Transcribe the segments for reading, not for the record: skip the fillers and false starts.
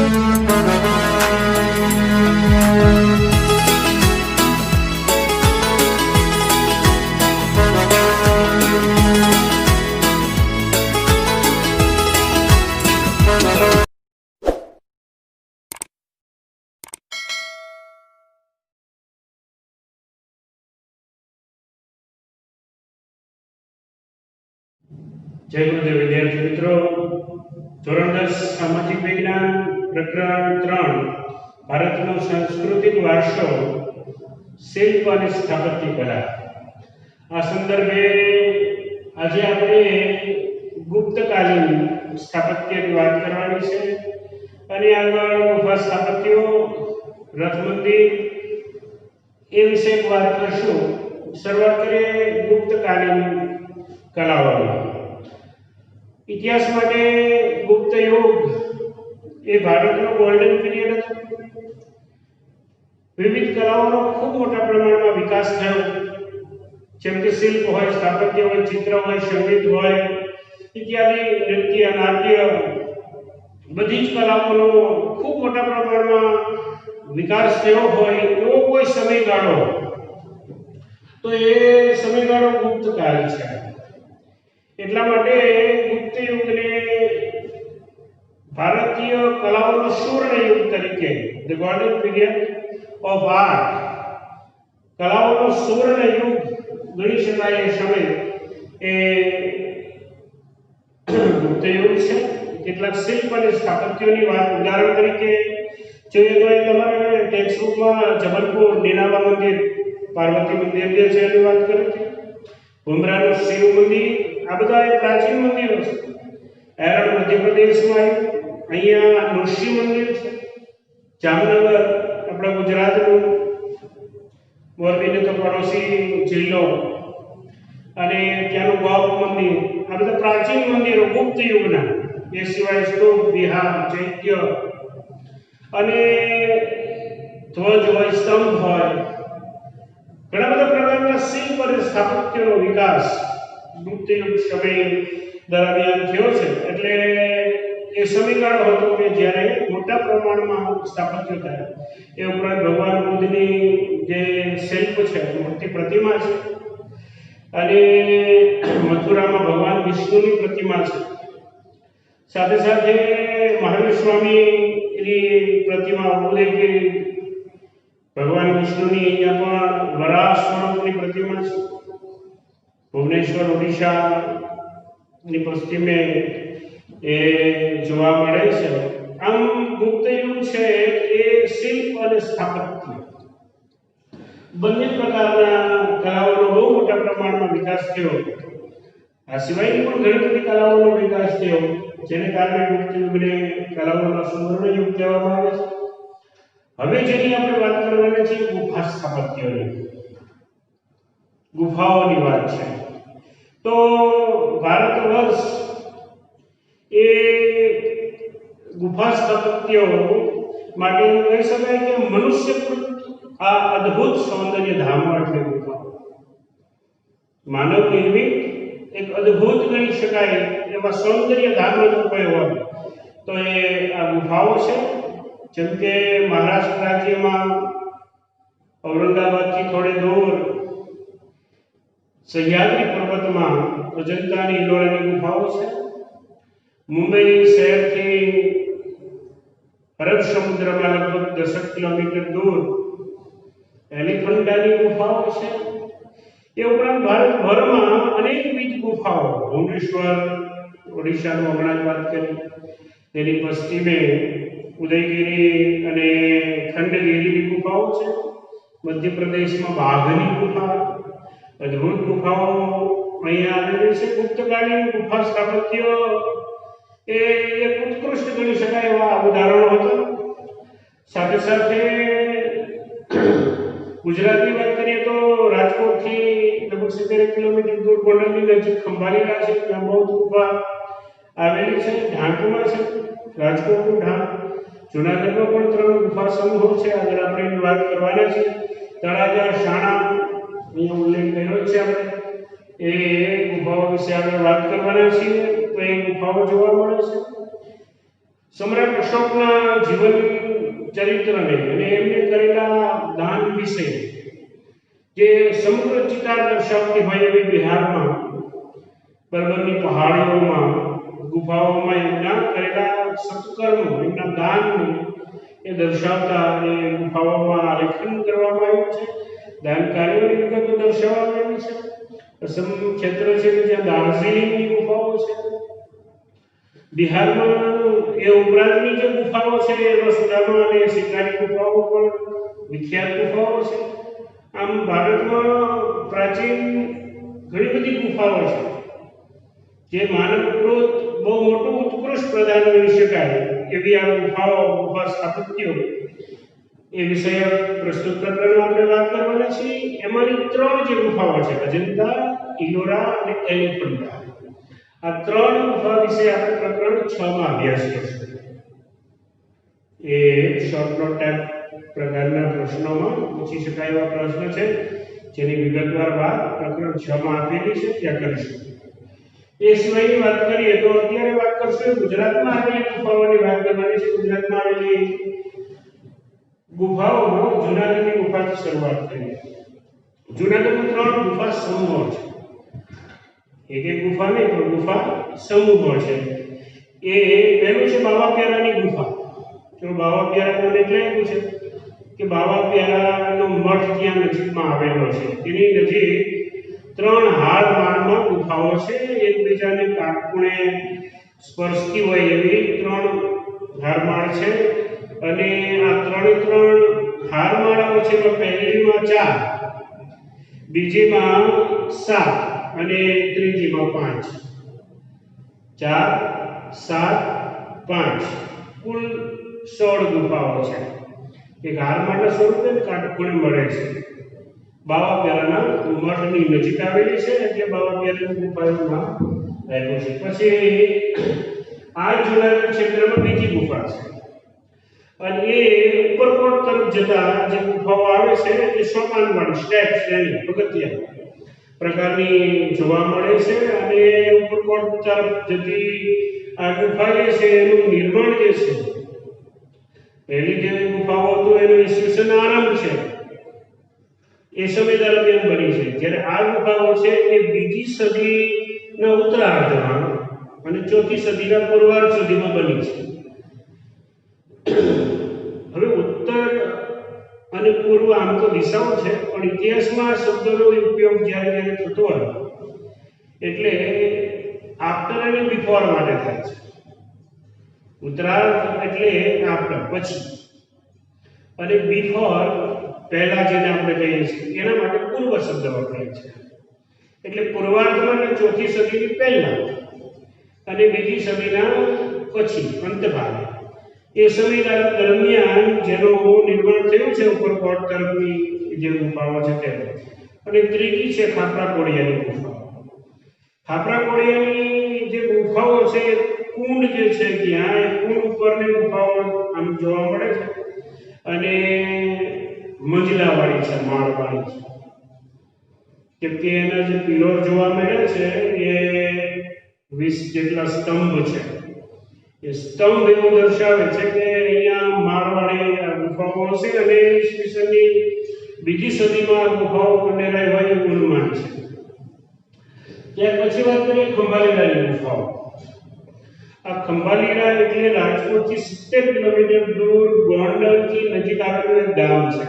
જય ગુરુદેવ વિદ્યાર્થી મિત્રો, ધોરણ 10 સામાજિક વિજ્ઞાન પ્રકરણ 3 ભારતનો સાંસ્કૃતિક વારસો શિલ્પ અને સ્થાપત્ય કલા. આ સંદર્ભે આજે આપણે ગુપ્તકાલીન સ્થાપત્યની વાત કરવાની છે અને આગળ ગુફા સ્થાપત્યો, રથ મંદિર એ વિશે વાત કરશું. શરૂઆત કરીએ ગુપ્તકાલીન કલાઓની. ઇતિહાસ માટે ગુપ્ત યુગ એ ભારતનો ગોલ્ડન પીરિયડ હતો. વિવિધ કલાઓનો ખૂબ મોટા પ્રમાણમાં વિકાસ થયો, જેમ કે શિલ્પ હોય, સ્થાપત્ય હોય, ચિત્ર હોય, સંગીત હોય ઇત્યાદિ, નૃત્ય, નાટ્ય, બધી જ કલાઓનો ખૂબ મોટા પ્રમાણમાં વિકાસ થયો હોય એવો કોઈ સમયગાળો, તો એ સમયગાળો ગુપ્તકાળ છે. એટલા માટે ગુપ્ત યુગને ભારતીય કલાઓનો સુવર્ણ યુગ તરીકે, the golden period of art, કલાઓનો સુવર્ણ યુગ ગણી શકાય એ સમય એ ગુપ્ત યુગ છે. કેટલાક શિલ્પ અને સ્થાપત્યોની વાત ઉદાહરણ તરીકે જોઈએ તો તમારે ટેક્સ્ટ બુકમાં જબલપુર નીનાવા મંદિર, પાર્વતી મંદિર જે છે એની વાત કરી છે, ભુમરાનું શિવ મંદિર, આ બધા એ પ્રાચીન મંદિરો છે. એરણ મધ્યપ્રદેશમાં આવ્યું, અહીંયા નૃષિ મંદિર છે. જામનગર આપણા ગુજરાતનું, મોરબીને તો પડોશી જિલ્લો, અને ત્યાંનું ગોપ મંદિર, આ બધા પ્રાચીન મંદિરો ગુપ્ત યુગના. એ સિવાય સ્તૂપ, વિહાર, ચૈત્ય અને ધ્વજ હોય, સ્તંભ હોય, ઘણા બધા પ્રકારના શિલ્પ અને સ્થાપત્યનો વિકાસ ગુપ્ત યુગ સમય દરમિયાન થયો છે. એટલે એ સમયગાળો હતો કે જ્યારે મોટા પ્રમાણમાં સ્થાપત્ય થયા. એ ઉપરાંત ભગવાન બુદ્ધની જે શિલ્પ છે, મૂર્તિ, પ્રતિમા છે, અને મથુરામાં ભગવાન વિષ્ણુની પ્રતિમા છે. સાથે સાથે મહાવીર સ્વામીની પ્રતિમા, ઉદયગીરી, ભગવાન વિષ્ણુની અહીંયા પણ વરાહ સ્વરૂપની પ્રતિમા છે. ભુવનેશ્વર, ઓડિશાની પશ્ચિમે એ જોવા મળે છે. આમ ગુપ્ત યુગ છે એ શિલ્પ અને સ્થાપત્ય બંને પ્રકારના કલાઓનો બહુ મોટા પ્રમાણમાં વિકાસ થયો. આ સિવાયની પણ ઘણી બધી કલાઓનો વિકાસ થયો, જેને કારણે ગુપ્ત યુગને કલાઓનો સુવર્ણ યુગ કહેવામાં આવે છે. હવે જેની આપણે વાત કરવાના છે ગુફા સ્થાપત્યોની, ગુફાઓની વાત છે. તો ભારત વર્ષ એ ગુફા સ્થાપત્યો માટે કહી શકાય કે મનુષ્યકૃત આ અદ્ભુત સૌંદર્ય ધામો એટલે ગુફા, માનવ નિર્મિત એક અદ્ભુત ગણી શકાય એવા સૌંદર્ય ધામનો જો કોઈ હોય તો એ આ ગુફાઓ છે. જેમ કે મહારાષ્ટ્ર રાજ્યમાં ઔરંગાબાદથી થોડે દૂર સહ્યાદ્રી પર્વતમાં અજંતાની ઇલોરાની ગુફાઓ છે. મુંબઈ શહેરથી અરબ સમુદ્રમાં લગભગ 10 કિલોમીટર દૂર એલિફન્ટાની ગુફાઓ છે. એ ઉપરાંત ભારતભરમાં અનેકવિધ ગુફાઓ, ભુવનેશ્વર, ઓડિશાનું હમણાં જ વાત કરી, તેની પશ્ચિમે ઉદયગીરી અને ખંડગીરીની ગુફાઓ છે. મધ્યપ્રદેશમાં બાઘની ગુફા, અદ્ભુત ગુફાઓ અહીંયા આવેલી છે. ગુપ્તકાલીન ગુફા સ્થાપત્ય એ એક ઉત્કૃષ્ટ ગણી શકાય એવા ઉદાહરણો હતા. સાથે સાથે ગુજરાતની વાત કરીએ તો રાજકોટથી લગભગ 70 કિલોમીટર દૂર ગોંડલની નજીક ખંભાળીયા છે, ત્યાં બહુ ગુફા આવેલી છે. ઢાંકમાં છે, રાજકોટનું ઢાંક. જૂનાગઢમાં પણ 3 ગુફા સમૂહો છે, આગળ આપણે એની વાત કરવાના છે. તળાજા, શાણા, અહીંયા ઉલ્લેખ કર્યો છે આપણે. એ ગુફાઓ વિશે આપણે વાત કરવાના છીએ. તો એ ગુફાઓ જોવા મળે છે. સમ્રાટ અશોકના જીવન ચરિત્રને અને એમને કરેલા દાન વિશે જે સમગ્ર ચિતાર દર્શાવતી હોય એવી બિહારમાં પર્વતની પહાડીઓમાં ગુફાઓમાં એમના કરેલા સત્કર્મો એમના દાનને એ દર્શાવતા એ ગુફાઓમાં આલેખન કરવામાં આવ્યું છે. દાન કાર્યોની વિગતો દર્શાવવામાં આવી છે. અસમ ક્ષેત્ર છે કે જ્યાં દાર્જિલિંગની ગુફાઓ છે. બિહારમાં એ ઉપરાંતની જે ગુફાઓ છે એમાં સુદામા અને શિકારી ગુફાઓ પણ વિખ્યાત ગુફાઓ છે. આમ ભારતમાં પ્રાચીન ઘણી બધી ગુફાઓ છે જે માનવકૃત બહુ મોટું ઉત્કૃષ્ટ પ્રદાન કરી શકાય એવી આ ગુફા સ્થાપત્યો એ વિષય પ્રસ્તુત પ્રકરણમાં આપણે વાત કરવાના છીએ. એમાંની 3 જે ગુફાઓ છે અજંતા, ઇલોરા અને એલિફન્ટા, આ 3 ગુફા વિશે આપણે પ્રકરણ 6 માં અભ્યાસ કરીશું. એ શોર્ટ નોટ ટાઈપ પ્રકારના પ્રશ્નોમાં પૂછી શકાય એવા પ્રશ્ન છે જેની વિગતવાર વાત પ્રકરણ 6 માં આપેલી છે ત્યાં કરીશું. એ સિવાયની વાત કરીએ તો અત્યારે વાત કરશું ગુજરાતમાં આવેલી ગુફાઓની વાત કરવાની છે. ગુજરાતમાં આવેલી ગુફાઓમાં જૂનાગઢની ગુફાથી શરૂઆત કરીએ. જૂનાગઢમાં 3 ગુફા સમૂહો છે. એક ગુફા નહીં પણ ગુફા સમૂહો છે. એ પહેલું છે બાવા પ્યારાની ગુફા. તો બાવા પ્યારાનું એટલે એવું છે કે બાવા પ્યારાનો મઠ ત્યાં નજીકમાં આવેલો છે. તેની નજીક 3 હારમાળમાં ગુફાઓ છે. એકબીજાને કાટખૂણે સ્પર્શતી હોય એવી 3 હારમાળ છે. અને આ 3 હારમાળાઓ છે એમાં પહેલીમાં 4, બીજીમાં 7 અને ત્રીજીમાં 5. 4, 7, 5 કુલ 16 ગુફાઓ છે. એક હારમાળના સ્વરૂપે કાટખૂણે મળે છે. બાવા પ્યારાના મઠની નજીક આવેલી છે એટલે બાવા પ્યારાની ગુફાનું નામ આપ્યું છે. પછી આ જૂનાગઢ ક્ષેત્રમાં બીજી ગુફા છે અને એ ઉપરકોટ તરફ જતા જે ગુફાઓ આવે છે એ સોપાનવાળી સ્ટેપ શ્રેણી પગથિયા પ્રકારની જોવા મળે છે. અને ઉપરકોટ તરફ જતી આ ગુફા જે છે એનું નિર્માણ જે છે પહેલી જે ગુફાઓ હતું એનો ઈસવીસન આરંભ છે એ સમય દરમિયાન બની છે. જ્યારે આ ગુફાઓ છે એ 2જી સદીના ઉત્તરાર્ધમાં અને 4થી સદીના પૂર્વાર્ધ સુધીમાં બની છે. હવે ઉત્તર અને પૂર્વ આમ તો દિશાઓ છે પણ ઇતિહાસમાં શબ્દનો ઉપયોગ જ્યારે થતો હોય એટલે આફ્ટર અને બિફોર માટે થાય છે. ઉત્તરાર્ધ એટલે આફ્ટર પછી અને બિફોર પહેલા જેને આપણે કહીએ છીએ એના માટે પૂર્વ શબ્દ વપરાય છે. એટલે પૂર્વાર્ધમાં 4થી સદીની પહેલા અને 2જી સદીના પછી અંતભાગે એ સમય દરમિયાન જેનું નિર્માણ થયું છે ઉપરકોટ તરફની જે ગુફાઓ છે તે. અને ત્રીજી છે ખાપરા કોડિયાની ગુફા. ખાપરા કોડિયાની જે ગુફાઓ છે કુંડ જે છે ત્યાં એ કુંડ ઉપરની ગુફાઓ આમ જોવા મળે છે અને મંજલાવાળી છે, માળવાળી છે. કેમ કે એના જે પિલર જોવા મળે છે એ 20 જેટલા સ્તંભ છે. એ સ્તંભ એવું દર્શાવે છે કે અહીંયા માળવાળી ગુફાઓ હશે અને ઈસવીસનની 2જી સદીમાં ગુફાઓ ખંડેરાઈ હોય એવું અનુમાન છે. ત્યાર પછી વાત કરીએ ખંભાલીરાની ગુફાઓ. આ ખંભાલીરા એટલે રાજકોટથી 70 કિલોમીટર દૂર ગોંડલથી નજીક આવેલું એક ગામ છે.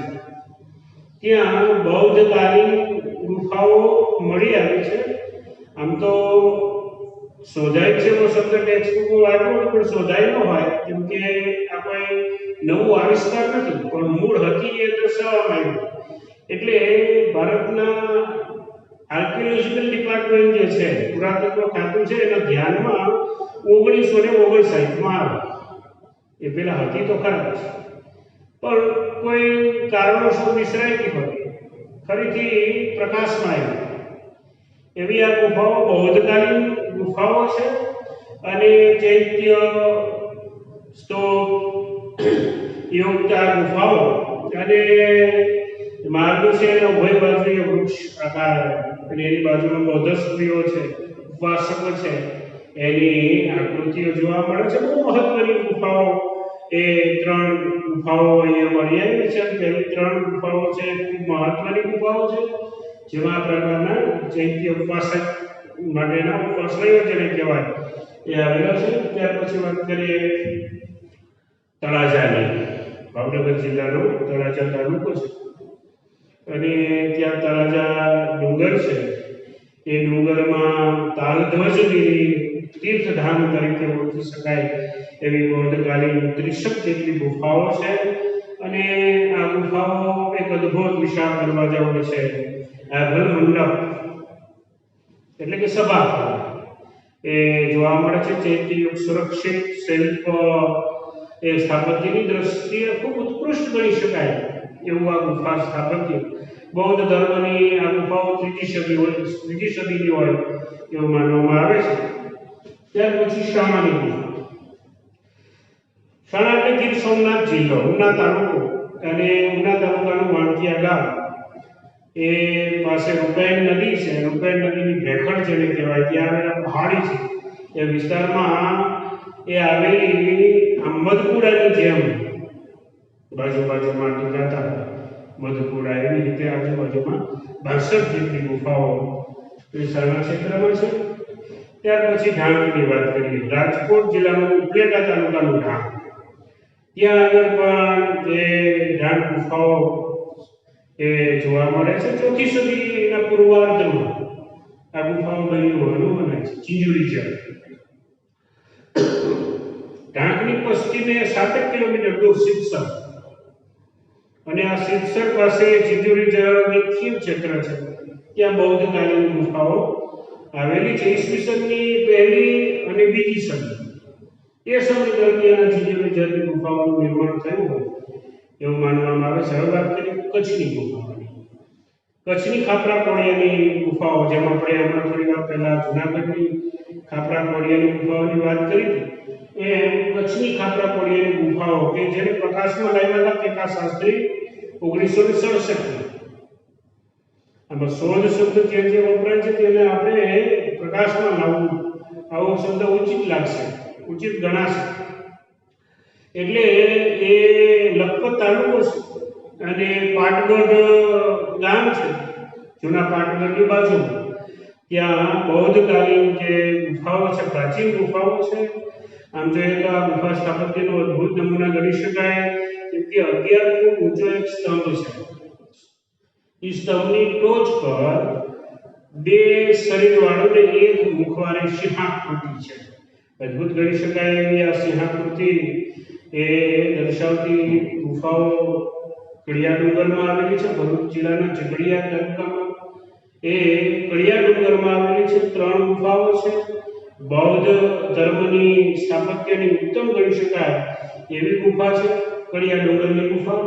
ત્યાં બૌદ્ધકાલીન ગુફાઓ મળી આવી છે. આમ તો શોધાય છે એવો શબ્દ ટેક્સ્ટબુકમાં આવ્યો પણ શોધાય ન હોય કેમ કે આ કોઈ નવું આવિષ્કાર નથી પણ મૂળ હતી એ દર્શાવવામાં આવ્યું. એટલે ભારતના આર્કિયોલોજીકલ ડિપાર્ટમેન્ટ જે છે પુરાતત્વ ખાતું છે એના ધ્યાનમાં 1959માં આવે. એ પેલા હતી તો ખરા પણ કોઈ કારણોસર વિસરાઈ હોય ફરીથી પ્રકાશમાં આવી એવી આ ગુફાઓ બૌદ્ધકાલીન ગુફાઓ છે. અને ચૈત્ય સ્તૂપ યુક્ત આ ગુફાઓ અને માર્ગ છે એનો ઉભય બાજુએ વૃક્ષ આકાર અને એની બાજુમાં બૌદ્ધ સ્ત્રીઓ છે, ઉપાસકો છે એની આકૃતિઓ જોવા મળે છે. બહુ મહત્વની ગુફાઓ એ 3 ગુફાઓ અહીંયા મળી આવી છે. પહેલી 3 ગુફાઓ છે ખૂબ મહત્વની ગુફાઓ છે, જેમાં આ પ્રકારના ચૈત્ય ઉપાસક માટેના ઉપાશ્રયો જેને કહેવાય એ આવેલા છે. ત્યાર પછી વાત કરીએ તળાજાની. ભાવનગર જિલ્લાનો તળાજા તાલુકો છે અને ત્યાં તળાજા ડુંગર છે. એ ડુંગરમાં તાલધ્વજગીરી તીર્થધામ તરીકે ઓળખી શકાય એવી બૌદ્ધકાલીન 30 જેટલી ગુફાઓ છે અને આ ગુફાઓ એક અદ્ભુત વિશાળ દરવાજાઓ છે. ભલ મંડપ એટલે કે સભા એ જોવા મળે છે. ચૈત્ય સુરક્ષિત શિલ્પ એ સ્થાપત્યની દ્રષ્ટિએ ખૂબ ઉત્કૃષ્ટ ગણી શકાય એવું આ ગુફા સ્થાપત્ય. બૌદ્ધ ધર્મની આ ગુફાઓ 3જી સદીની હોય એવું માનવામાં આવે છે. ત્યાર પછી શાણાની ગુફા. શાણા એટલે ગીર સોમનાથ જિલ્લો, ઉના તાલુકો અને ઉના તાલુકાનું વાંકિયા ગામ એ પાસે રૂપેણ નદી છે. રૂપેણ નદીની ભેખડ જેને કહેવાય ત્યાં આવેલા પહાડી છે. એ વિસ્તારમાં એ આવેલી મધપુરાની જેમ બાજુમાં ટીકાતા મધપુરા એવી રીતે આજુબાજુમાં 62 જેટલી ગુફાઓ એ શાણા ક્ષેત્રમાં છે. ત્યાર પછી ઢાંકની વાત કરીએ. રાજકોટ જિલ્લાનું ઉપલેટા તાલુકાનું ઢાંક, ત્યાં આગળ પણ એ ઢાંક ગુફાઓ એ જોવા મળે છે. 4થી સદીના પૂર્વાર્ધમાં આ ગુફાઓ બની હોવાનું મનાય છે. ચીંજુરી જળ ઢાંકની પશ્ચિમે 7 કિલોમીટર દૂર સિદ્ધસર અને આ સિદ્ધસર પાસે ચીંજુરી જળની ખીણ ક્ષેત્ર છે. ત્યાં બૌદ્ધકાલીન ગુફાઓ આવેલી છે. ઈસવીસનની 1લી અને 2જી સદી એ સમય દરમિયાન ચીંજુરી જળની ગુફાઓનું નિર્માણ થયું હોય એવું માનવામાં આવે છે. હવે વાત કરીએ કચ્છની ગુફાઓની. કચ્છની ખાપરા કોડિયાની ગુફાઓ, જેમ આપણે હમણાં થોડી વાર પહેલા જૂનાગઢની ખાપરા કોડિયાની ગુફાઓની વાત કરી હતી, એ કચ્છની ખાપરા કોડિયાની ગુફાઓ કે જેને પ્રકાશમાં લાવ્યા હતા કેકા શાસ્ત્રી 1967. આમાં શોધ શબ્દ જે વપરાય છે તેને આપણે પ્રકાશમાં લાવવું, આવો શબ્દ ઉચિત લાગશે, ઉચિત ગણાશે. એટલે એ લખપત તાલુકો છે અને પાટગઢ ગામ છે, જૂના પાટગઢની બાજુમાં. ત્યાં બૌદ્ધકાલીન જે ગુફાઓ છે, પ્રાચીન ગુફાઓ છે. આમ જોઈએ તો આ ગુફા સ્થાપત્યનો અદ્ભુત નમૂના ગણી શકાય કેમ કે 11 ફૂટ ઊંચો એક સ્તંભ છે. એ સ્તંભની ટોચ પર 2 શરીરવાળું ને 1 મુખવાળી સિંહાકૃતિ છે. અદ્ભુત ગણી શકાય એવી આ સિંહાકૃતિ એ દર્શાવતી ગુફાઓ કડિયા ડુંગરમાં આવેલી છે. ભરૂચ જિલ્લાના ઝઘડિયા તાલુકામાં એ કડિયા ડુંગરમાં આવેલી છે. 3 ગુફાઓ છે. બૌદ્ધ ધર્મની સ્થાપત્યની ઉત્તમ ગણી શકાય એવી ગુફા છે કડિયા ડુંગરની ગુફા.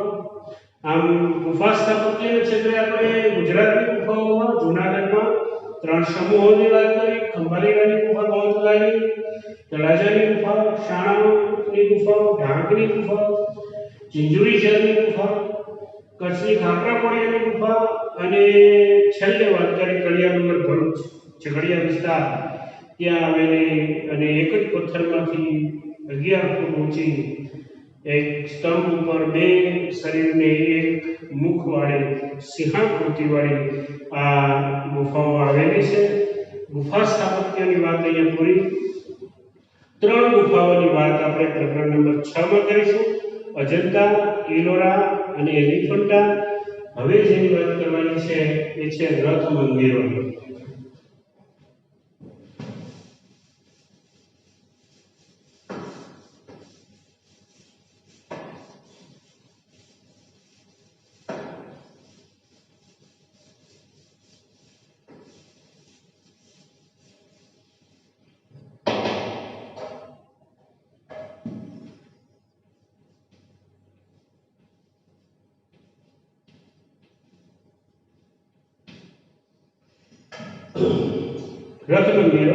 આમ ગુફા સ્થાપત્ય ક્ષેત્રે આપણે ગુજરાતની ગુફાઓમાં જૂનાગઢમાં 3 સમૂહોની વાત કરી. ખંભાલીરાની ગુફા બૌદ્ધકાલીન, તળાજાની ગુફા, શાણાની ગુફાઓ, ઢાંકની ગુફા, ચીંજુરી જળની ગુફા, કચ્છની ખાપરા કોડિયાની ગુફા અને છેલ્લે વાત કરી કડિયા ડુંગર ભરૂચ ઝઘડિયા વિસ્તાર ત્યાં આવેલી અને એક જ પથ્થરમાંથી 11 ફૂટ ઊંચી એક સ્તંભ ઉપર 2 શરીરને 1 મુખવાળી સિંહાકૃતિવાળી આ ગુફાઓ આવેલી છે. ગુફા સ્થાપત્યની વાત અહીંયા પૂરી. 3 ગુફાઓની વાત આપણે પ્રકરણ નંબર 6 માં કરીશું. અજંતા, ઇલોરા અને એલિફન્ટા. હવે જેની વાત કરવાની છે એ છે રથ મંદિરોની. રથ મંદિરો,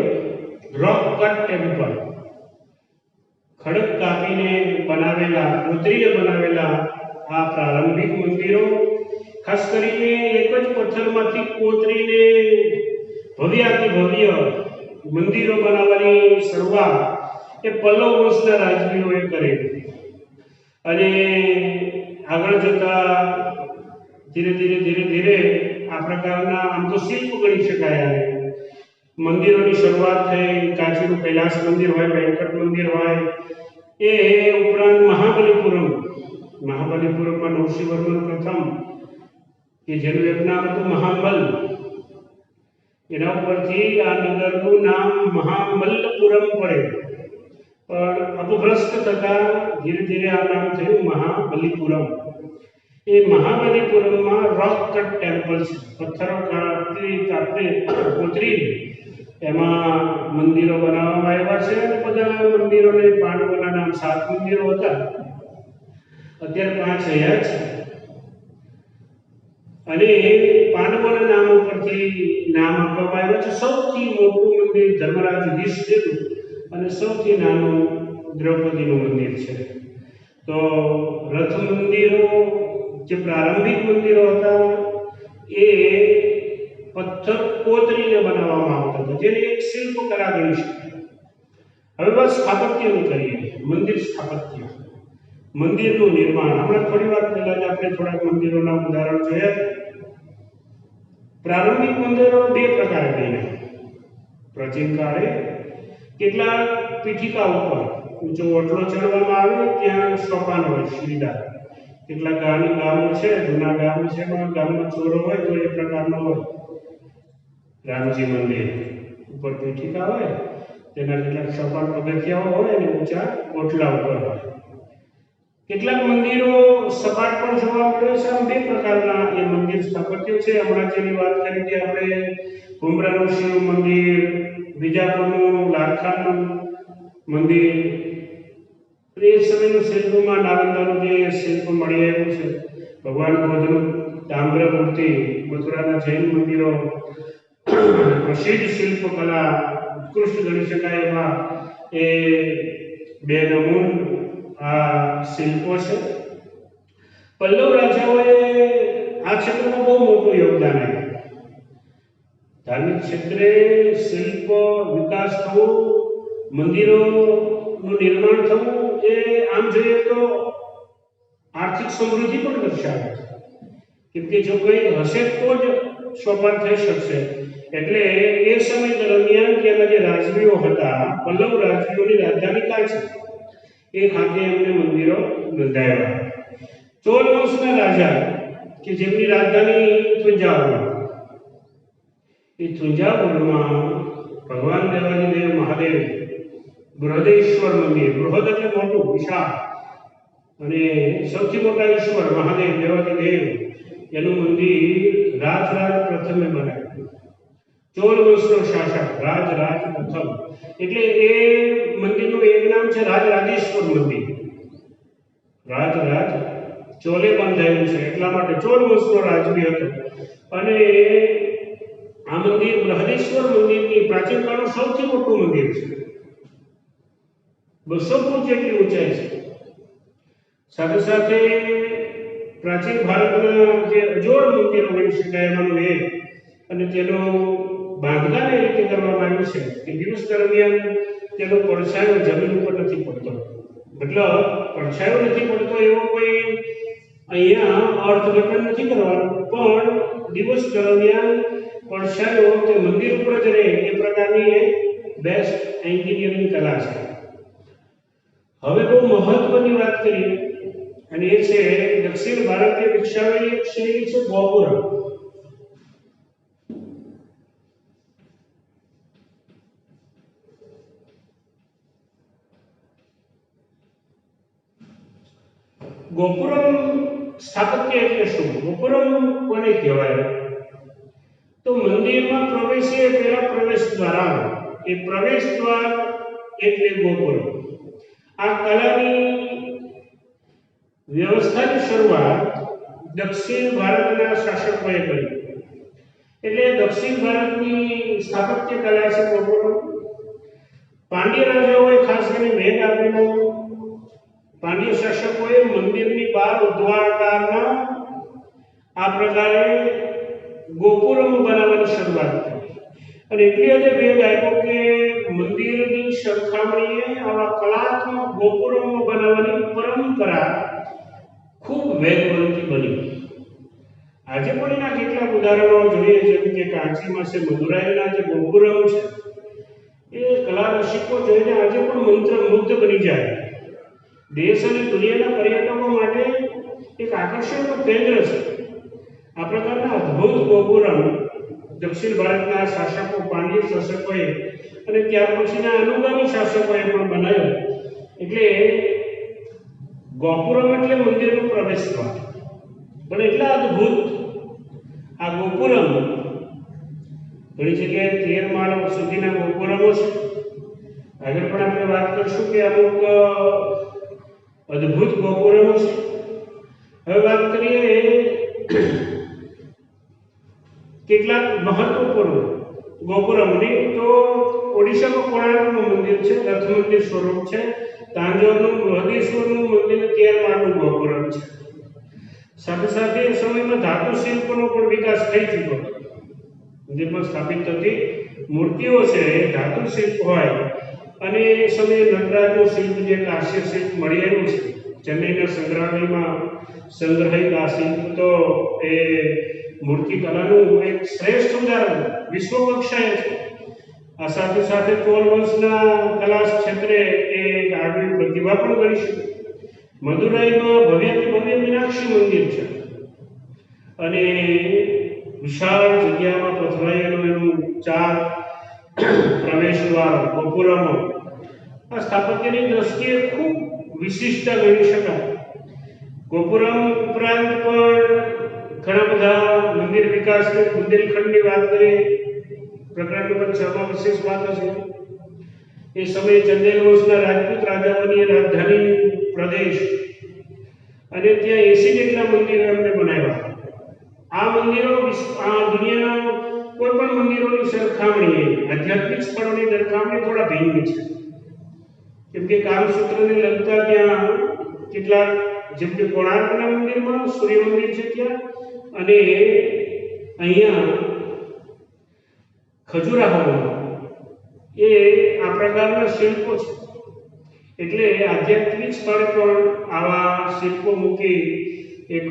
રોક કટ ટેમ્પલ, ખડક કાપીને બનાવેલા, કોતરીને બનાવેલા આ પ્રારંભિક મંદિરો ખાસ કરીને એક જ પથ્થરમાંથી કોતરીને ભવ્યાતિ ભવ્ય મંદિરો બનાવવાની શરૂઆત એ પલ્લવ વંશના રાજવીઓએ કરી અને આગળ જતા ધીરે આ પ્રકારના આમ તો શિલ્પ ગણી શકાય આને મંદિરોની શરૂઆત થઈ કાંચીનું કૈલાસ મંદિર હોય વેંકટ મંદિર હોય એ ઉપરાંત મહાબલીપુરમમાં નરસિંહવર્મન પ્રથમ કે જેનું એક નામ હતું મહાબલ એના ઉપરથી આ નગરનું નામ મહામલ્લપુરમ પડે પણ અપભ્રષ્ટ થતા ધીરે આ નામ થયું મહાબલીપુરમ એ મહાબલીપુરમમાં રોક કટ ટેમ્પલ છે પથ્થરો કોતરી એમાં મંદિરો બનાવવામાં આવ્યા છે અને બધા મંદિરોને પાંડવોના નામ 7 મંદિરો હતા અત્યારે 5 રહ્યા છે અને પાંડવોના નામ ઉપરથી નામ આપવામાં આવ્યા છે સૌથી મોટું મંદિર ધર્મરાજ યુધિષ્ઠિરનું અને સૌથી નાનું દ્રૌપદીનું મંદિર છે તો રથ મંદિરો જે પ્રારંભિક મંદિરો હતા એ પથ્થર કોતરીને બનાવવામાં આવતા હતા જેને એક શિલ્પકલા ગણી શકાય હવે બસ સ્થાપત્યનું કરીએ મંદિર સ્થાપત્ય મંદિરનું નિર્માણ હમણાં થોડી વાર પહેલા જ આપણે થોડાક મંદિરોના ઉદાહરણ જોયા પ્રારંભિક મંદિરો 2 પ્રકારે બન્યા પ્રાચીન કાળે કેટલાક પીઠિકા ઉપર ઊંચો ઓટલો ચડવામાં આવે ત્યાં સોપાન હોય સીધા કેટલાક ગામો છે જૂના ગામ છે પણ ગામમાં ચોરો હોય તો એ પ્રકારનો હોય રામજી મંદિર ઉપર પીઠિકા હોય તેના કેટલાક સોપાન પગથિયાઓ હોય અને ઊંચા ઓટલા ઉપર હોય કેટલાક મંદિરો સપાટ પણ જોવા મળે છે આમ 2 પ્રકારના એ મંદિર સ્થાપત્યો છે હમણાં જેની વાત કરી કે આપણે કુંભરાનું શિવ મંદિર બીજાપુરનું લાખાનું મંદિર એ સમયનું શિલ્પમાં નાલંદાનું જે શિલ્પ મળી આવ્યું છે ભગવાન બુદ્ધનું તામ્ર મૂર્તિ મથુરાના જૈન મંદિરો પ્રસિદ્ધ શિલ્પકલા ઉત્કૃષ્ટ ગણી શકાય એવા એ 2 નમૂન આ શિલ્પો છે પલ્લવ રાજાઓએ આ ક્ષેત્રમાં બહુ મોટું યોગદાન આપ્યું ધાર્મિક ક્ષેત્રે શિલ્પ વિકાસ થવો મંદિરોનું નિર્માણ થવું એ આમ જોઈએ તો આર્થિક સમૃદ્ધિ પણ દર્શાવે છે કેમ કે જો કોઈ હશે તો જ સોપાન થઈ શકશે એટલે એ સમય દરમિયાન ત્યાંના જે રાજવીઓ હતા પલ્લવ રાજવીઓની રાજધાની કાંચી એ ખાતે એમને મંદિરો બંધાવ્યા ચોલ વંશના રાજા કે જેમની રાજધાની થુંજાવુર એ થુંજાવુરમાં ભગવાન દેવાધિદેવ મહાદેવ બૃહદેશ્વર મંદિર બૃહદ એટલે મોટું વિશાળ અને સૌથી મોટા ઈશ્વર મહાદેવ દેવાધિદેવ એનું મંદિર રાજરાજ પ્રથમે બનાવ્યું ચોલ વંશનો શાસક રાજરાજ પ્રથમ એટલે એ મંદિરનું એક નામ છે રાજરાજેશ્વર મંદિર રાજરાજ ચોલે બંધાયેલું છે એટલા માટે ચોલ વંશનો રાજવી હતો અને આ મંદિર બૃહદેશ્વર મંદિરની પ્રાચીન કાળનું સૌથી મોટું મંદિર છે 200 ફૂટ જેટલી ઊંચાઈ છે સાથે સાથે પ્રાચીન ભારતના જે અજોડ મંદિરો ગણી શકાય એમાંનું એક અને તેનો બાંધકામ એ રીતે કરવામાં આવ્યું છે કે દિવસ દરમિયાન તેનો પડછાયો જમીન ઉપર નથી પડતો મતલબ પડછાયો નથી પડતો એવો કોઈ અહીંયા અર્થઘટન નથી કરવાનું પણ દિવસ દરમિયાન પડછાયો તે મંદિર ઉપર જ રહે એ પ્રકારની એક બેસ્ટ એન્જિનિયરિંગ કલા છે હવે બહુ મહત્વની વાત કરીએ અને એ છે દક્ષિણ ભારતે વિકસાવેલી એક શૈલી છે ગોપુરમ ગોપુરમ સ્થાપત્ય એટલે શું ગોપુરમ કોને કહેવાય તો મંદિરમાં પ્રવેશે પહેલા પ્રવેશ દ્વાર આવે એ પ્રવેશ દ્વાર એટલે ગોપુરમ આ કલાની વ્યવસ્થાની શરૂઆત દક્ષિણ ભારતના શાસકોએ કરી એટલે દક્ષિણ ભારતની સ્થાપત્ય કલા છે ગોપુરમ પાંડ્ય રાજાઓએ ખાસ કરીને ભેટ આપેલો પાંડ્ય શાસકોએ મંદિરની બહાર ઉદ્વારકારના આ પ્રકારે ગોપુરમ બનાવવાની શરૂઆત કરી અને એટલી હદે વેગ આપ્યો કે મંદિરની સરખામણીએ આવા કલાત્મક ગોપુરમો બનાવવાની પરંપરા ખૂબ વેગવંતી બની. આજે પણ એના કેટલાક ઉદાહરણો જોઈએ, જેમ કે કાંચીમાં છે મદુરાઈના જે ગોપુરમ છે એ કલા રસિકો જોઈને આજે પણ મંત્રમુગ્ધ બની જાય. દેશ અને દુનિયાના પર્યટકો માટે એક આકર્ષણનું કેન્દ્ર છે. આ પ્રકારના અદ્ભુત ગોપુરમ દક્ષિણ ભારતના શાસકો, પાંડ્ય શાસકોએ અને ત્યાર પછીના અનુગામી શાસકોએ પણ બનાવ્યો. એટલે ગોપુરમ એટલે મંદિરનો પ્રવેશ દ્વાર, પણ એટલા અદ્ભુત આ ગોપુરમ ઘણી જગ્યાએ 13 માળ સુધીના ગોપુરમો છે. આગળ પણ આપણે વાત કરીશું કે અમુક અદ્ભુત ગોપુરમો છે. હવે વાત કરીએ કેટલાક મહત્વપૂર્ણ ગોપુરમની. તો ઓડિશામાં કોણાર્કનું મંદિર છે, રથ મંદિર સ્વરૂપ છે. તાંજોરનું બૃહદીશ્વરનું મંદિર 13 માળનું ગોપુરમ છે. સાથે સાથે એ સમયમાં ધાતુ શિલ્પનો પણ વિકાસ થઈ ચૂક્યો હતો. મંદિરમાં સ્થાપિત થતી મૂર્તિઓ છે એ ધાતુ શિલ્પ હોય, અને એ સમયે નટરાજનું શિલ્પ જે કાંસ્ય શિલ્પ મળી આવ્યું છે ચેન્નઈના સંગ્રહાલયમાં સંગ્રહિત આ શિલ્પ, તો એ મૂર્તિકલાનું એક શ્રેષ્ઠ ઉદાહરણ વિશ્વ કક્ષાએ છે. આ સાથે સાથે ચોલ વંશના કલા ક્ષેત્રે એ આગવી પ્રતિભા પણ ગણી શકે. મદુરાઈમાં ભવ્યાતિ ભવ્ય મીનાક્ષી મંદિર છે, અને વિશાળ જગ્યામાં પથરાયેલું એનું 4 પ્રવેશ દ્વાર ગોપુરમો આ સ્થાપત્યની દ્રષ્ટિએ ખૂબ વિશિષ્ટ ગણી શકાય. ગોપુરમ ઉપરાંત પણ ઘણા બધા મંદિર વિકાસની બુંદેલખંડની વાત કરીએ પ્રકરણ નંબર 6 માં વિશેષ વાત હશે. એ સમયે ચંદેલ વંશના રાજપૂત રાજાઓની રાજધાની પ્રદેશ, અને ત્યાં 80 જેટલા મંદિરો એમણે બનાવ્યા. આ મંદિરો આ દુનિયાના કોઈ પણ મંદિરોની સરખામણીએ, આધ્યાત્મિક સ્થળોની સરખામણીએ થોડા ભિન્ન છે. કેમ કે કામસૂત્રને લગતા ત્યાં કેટલાક, જેમ કે કોણાર્કના મંદિરમાં સૂર્ય મંદિર છે ત્યાં, અને અહીંયા ખજુરાહોમાં એ આ પ્રકારના શિલ્પો છે. એટલે આધ્યાત્મિક સ્થળ પર આવા શિલ્પો મૂકી એક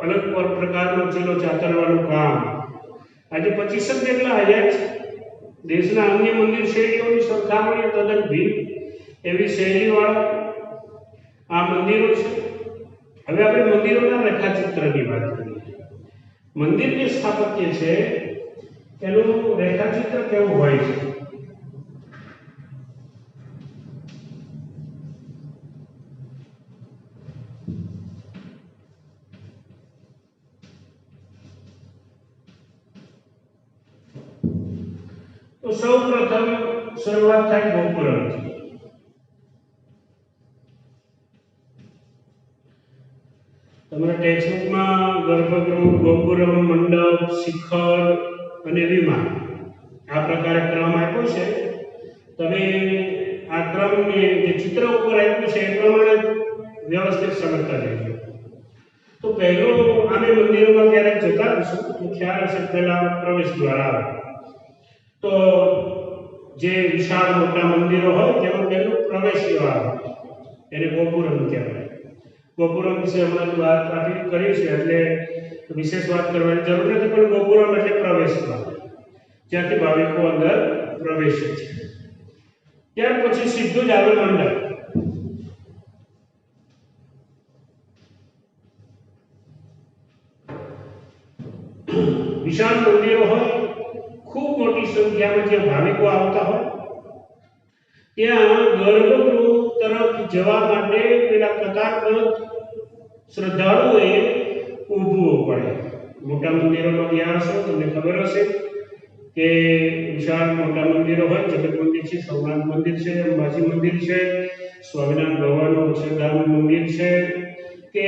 અલગ પ્રકારનો ચીલો ચાતરવાનું કામ આજે 25 જેટલા આવ્યા છે. દેશના અન્ય મંદિર શૈલીઓની સરખામણીએ તદ્દન ભિન્ન એવી શૈલીવાળા આ મંદિરો છે. હવે આપણે મંદિરોના રેખાચિત્રની વાત કરીએ. મંદિર જે સ્થાપત્ય છે એનું રેખાચિત્ર કેવું હોય છે? તો સૌ પ્રથમ શરૂઆત થાય ગોપુરમથી. તમારા ટેક્સ્ટબુકમાં ગર્ભગૃહ, ગોપુરમ, મંડપ, શિખર અને વિમાન આ પ્રકારે ક્રમ આપ્યો છે. તમે આ ક્રમને જે ચિત્ર ઉપર આપ્યું છે એ પ્રમાણે વ્યવસ્થિત સમજતા જજો. તો પહેલું અમે મંદિરોમાં ક્યારેક જતા રહીશું તો ખ્યાલ હશે, પહેલા પ્રવેશ દ્વાર આવે. તો જે વિશાળ મોટા મંદિરો હોય તેમાં પહેલું પ્રવેશ દ્વાર એને ગોપુરમ કહેવાય. ગોપુરમ વિશે હમણાં વાત કરી છે એટલે વિશેષ વાત કરવાની જરૂર નથી, પણ ગોપુરમ એટલે પ્રવેશ દ્વાર, જ્યાંથી ભાવિકો અંદર પ્રવેશે છે. ત્યાર પછી સીધું જ આવે મંડપ. વિશાળ મંદિરો હોય, ખૂબ મોટી સંખ્યામાં જે ભાવિકો આવતા હોય, ત્યાં ગર્ભગૃહ તરફ જવા માટે પેલા કતારબદ્ધ શ્રદ્ધાળુઓએ ઊભવું પડે. મોટા મંદિરોમાં ગયા હશો, તમને ખબર હશે કે વિશાળ મોટા મંદિરો હોય, જગત મંદિર છે, સોમનાથ મંદિર છે, અંબાજી મંદિર છે, સ્વામિનારાયણ ભગવાનનું અક્ષરધામ મંદિર છે કે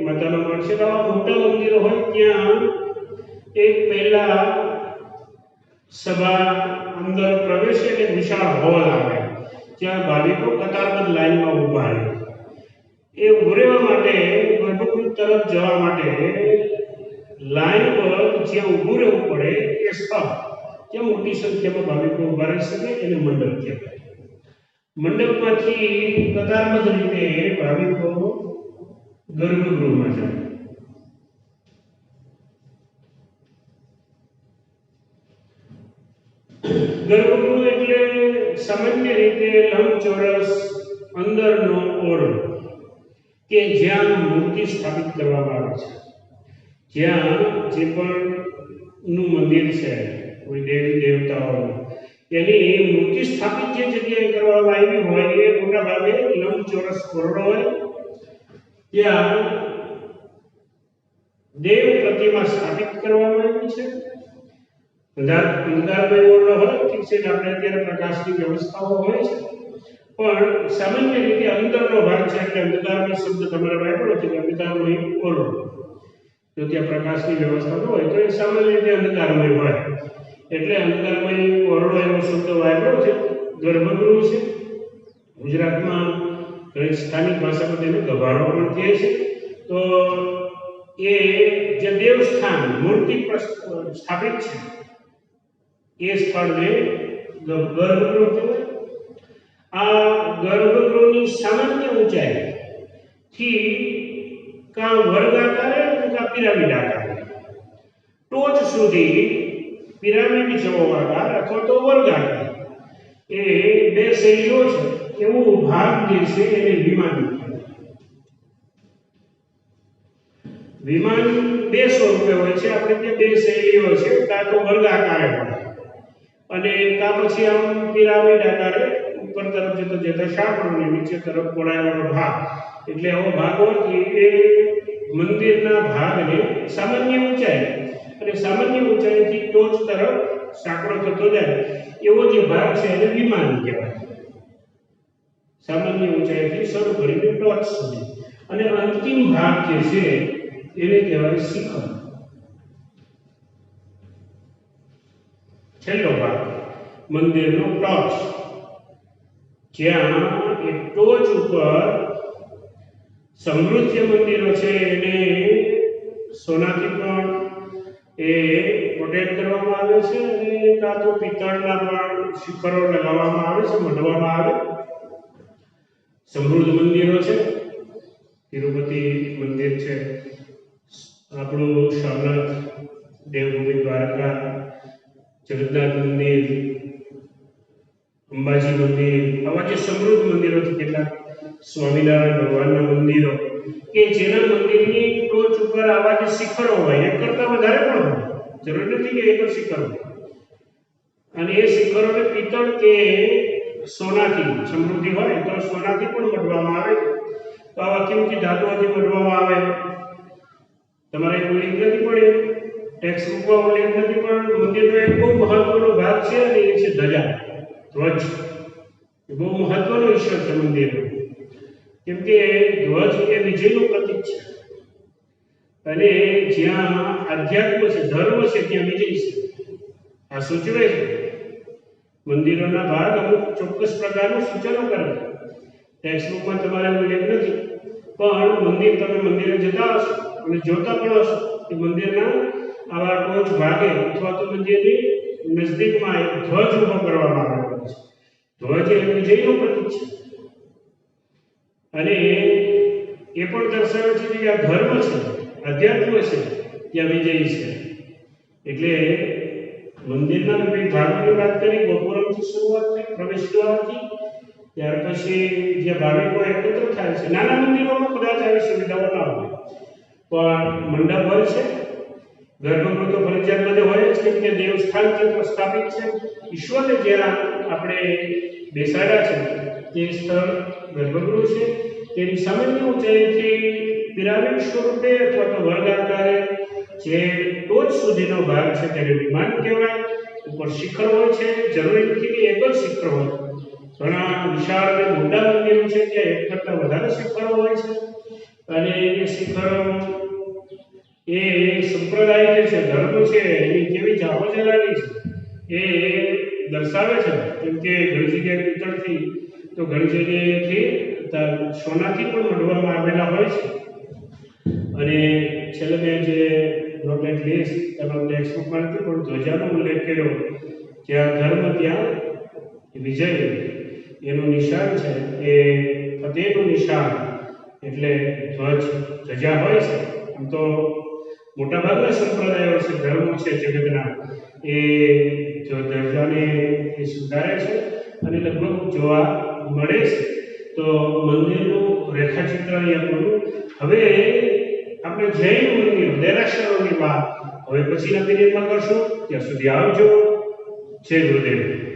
માતાનો મઠ છે. આવા મોટા મંદિરો હોય ત્યાં એક પહેલા સભા અંદર પ્રવેશે એટલે વિશાળ હોલ આવે, જ્યાં ભાવિકો કતારબદ્ધ લાઈનમાં ઊભા રહે. એ ઊભું રહેવા માટે, ગર્ભગૃહ તરફ જવા માટે લાઈન પર જ્યાં ઊભું રહેવું પડે એ સ્થળ, ત્યાં મોટી સંખ્યામાં ભાવિકો ઉભા રહી શકે એને મંડપ કહેવાય. મંડપમાંથી કતારબદ્ધ રીતે ભાવિકો ગર્ભગૃહમાં જાય. ગર્ભગૃહ એટલે સામાન્ય રીતે લંબચોરસ અંદરનો ઓરડો કે જ્યાં મૂર્તિ સ્થાપિત કરવામાં આવે છે. જ્યાં જે પણ નું મંદિર છે કોઈ દેવી દેવતાઓનું એની મૂર્તિ સ્થાપિત જે જગ્યાએ કરવામાં આવી હોય એ મોટા ભાગે લંબચોરસ ઓરડો હોય. ત્યાં દેવ પ્રતિમા સ્થાપિત કરવામાં આવી છે. અંધારમય ઓરડો હોય, ઠીક છે, આપણે અત્યારે પ્રકાશની વ્યવસ્થાઓ હોય છે, પણ સામાન્ય રીતે અંદરનો ભાગ છે એટલે અંધકારમય શબ્દ તમારે વાપરો છે કે અંધકારમય ઓરડો. જો ત્યાં પ્રકાશની વ્યવસ્થા ન હોય તો એ સામાન્ય રીતે અંધકારમય હોય એટલે અંધકારમય ઓરડો એવો શબ્દ વાપરો છે. ગર્ભગૃહ છે, ગુજરાતમાં ઘણી સ્થાનિક ભાષામાં તેને ગભારો પણ કહે છે. તો એ જે દેવસ્થાન મૂર્તિ સ્થાપિત છે એ સ્થળને ગર્ભગૃહ કહેવાય. આ ગર્ભગૃહની સામાન્ય ઊંચાઈથી કાં વર્ગાકારે કાં પિરામિડ આકારે ટોચ સુધી પિરામિડ જેવો આકાર અથવા તો વર્ગાકાર એ બે શૈલીઓ છે. એવો ભાગ જે છે એને વિમાન કહેવાય. વિમાન બે સ્વરૂપે હોય છે. આપણે ત્યાં બે શૈલીઓ છે, કાં તો વર્ગાકારે હોય અને કાં પછી આમ પિરામિડ આકારે ઉપર તરફ જતો સાંકળો ને નીચે તરફ પહોળાયેલો ભાગ. એટલે આવો ભાગ હોવાથી એ મંદિરના ભાગને સામાન્ય ઊંચાઈ અને સામાન્ય ઊંચાઈથી ટોચ તરફ સાંકળો થતો જાય એવો જે ભાગ છે એને વિમાન કહેવાય. સામાન્ય ઊંચાઈથી શરૂ કરીને ટોચ સુધી અને અંતિમ ભાગ જે છે એને કહેવાય શિખર. છેલ્લો ભાગ મંદિરનો ટોચ, જ્યાં એ ટોચ ઉપર સમૃદ્ધ મંદિરો છે એને સોનાથી પણ એ પ્રોટેક્ટ કરવામાં આવે છે અને કાં તો પિત્તળના પણ શિખરો લગાવવામાં આવે છે, મઢવામાં આવે. સમૃદ્ધ મંદિરો છે, તિરુપતિ મંદિર છે, આપણું સોમનાથ, દેવભૂમિ દ્વારકા, જગન્નાથ મંદિર, અંબાજી મંદિર, આવા જે સમૃદ્ધ મંદિરો છે, કેટલાક સ્વામિનારાયણ ભગવાનના મંદિરો કે જેના મંદિરની ટોચ ઉપર આવા જે શિખરો હોય એક કરતાં વધારે પણ હોય, જરૂર નથી કે એક જ શિખર હોય. અને એ શિખરોને પિત્તળ કે સોનાથી સમૃદ્ધિ હોય તો સોનાથી પણ મઢવામાં આવે છે. તો આવા કિંમતી ધાતુઓથી મઢવામાં આવે. તમારે ઉલ્લેખ નથી પડે, ટેક્સ્ટ બુકમાં ઉલ્લેખ નથી, પણ મંદિરનો એક બહુ મહત્વનો ભાગ છે અને એ છે ધજા, ધ્વજ. એ બહુ મહત્વનો વિષય છે મંદિરનો, કેમ કે ધ્વજ એ વિજયનું પ્રતીક છે અને જ્યાં આધ્યાત્મ છે, ધર્મ છે, ત્યાં વિજય છે. આ સૂચવે છે. મંદિરોના ભાગ અમુક ચોક્કસ પ્રકારનું સૂચનો કરે છે. ટેક્સ્ટ બુકમાં તમારે ઉલ્લેખ નથી, પણ તમે મંદિરે જતા હશો અને જોતા પણ હશો કે મંદિરના આવા ટોચ ભાગે અથવા તો મંદિરની નજદીકમાં એક ધ્વજ ઊભો કરવામાં આવેલો છે. ધ્વજ એ વિજયનું પ્રતીક છે અને એ પણ દર્શાવે છે કે આ ધર્મ છે, અધ્યાત્મ છે, ત્યાં વિજય છે. એટલે મંદિરના વિવિધ ભાગોની વાત કરી. ગોપુરમથી શરૂઆત થઈ, પ્રવેશ દ્વારથી, ત્યાર પછી જે ભાવિકો એકત્ર થાય છે. નાના મંદિરોમાં કદાચ આવી સુવિધાઓ ના હોય, પણ મંડપ હોય છે. ગર્ભગૃહ તો ફરજિયાત બધે હોય જ, કેમ કે દેવસ્થાન જે પ્રસ્થાપિત છે, ઈશ્વરને જ્યાં આપણે બેસાડ્યા છે તે સ્થળ ગર્ભગૃહ છે. તેની સામાન્ય ઊંચાઈથી પિરામિડ સ્વરૂપે અથવા તો વર્ગાકારે જે ટોચ સુધીનો ભાગ છે તેને વિમાન કહેવાય. ઉપર શિખર હોય છે. જરૂરી નથી કે એક જ શિખર હોય, ઘણા વિશાળ અને મોટા મંદિરો છે ત્યાં એક કરતાં વધારે શિખરો હોય છે અને એ શિખરો એ સંપ્રદાય જે છે, ધર્મ છે, એની કેવી જાહોજલાલી છે એ દર્શાવે છે. કેમ કે ઘણી જગ્યાએ પિત્તળથી તો ઘણી જગ્યાએથી સોનાથી પણ મઢવામાં આવેલા હોય છે. અને છેલ્લે મેં જે નોટ એટ લીસ્ટ તમારા ટેક્સ્ટ બુકમાં નથી પણ ધ્વજાનો ઉલ્લેખ કર્યો જ્યાં ધર્મ ત્યાં વિજય, એનું નિશાન છે એ ફતેહનું નિશાન એટલે ધ્વજ ધજા હોય છે. આમ તો મોટાભાગના સંપ્રદાયો છે, ધર્મો છે જગતના, એ જો ધજાને એ સ્વીકારે છે અને લગભગ જોવા મળે છે. તો મંદિરનું રેખાચિત્ર અહીંયા પૂરું. હવે આપણે જૈન મંદિરો, દેરાસરોની વાત હવે પછીના પીરિયડમાં કરશું. ત્યાં સુધી આવજો. જય ગુરુદેવ.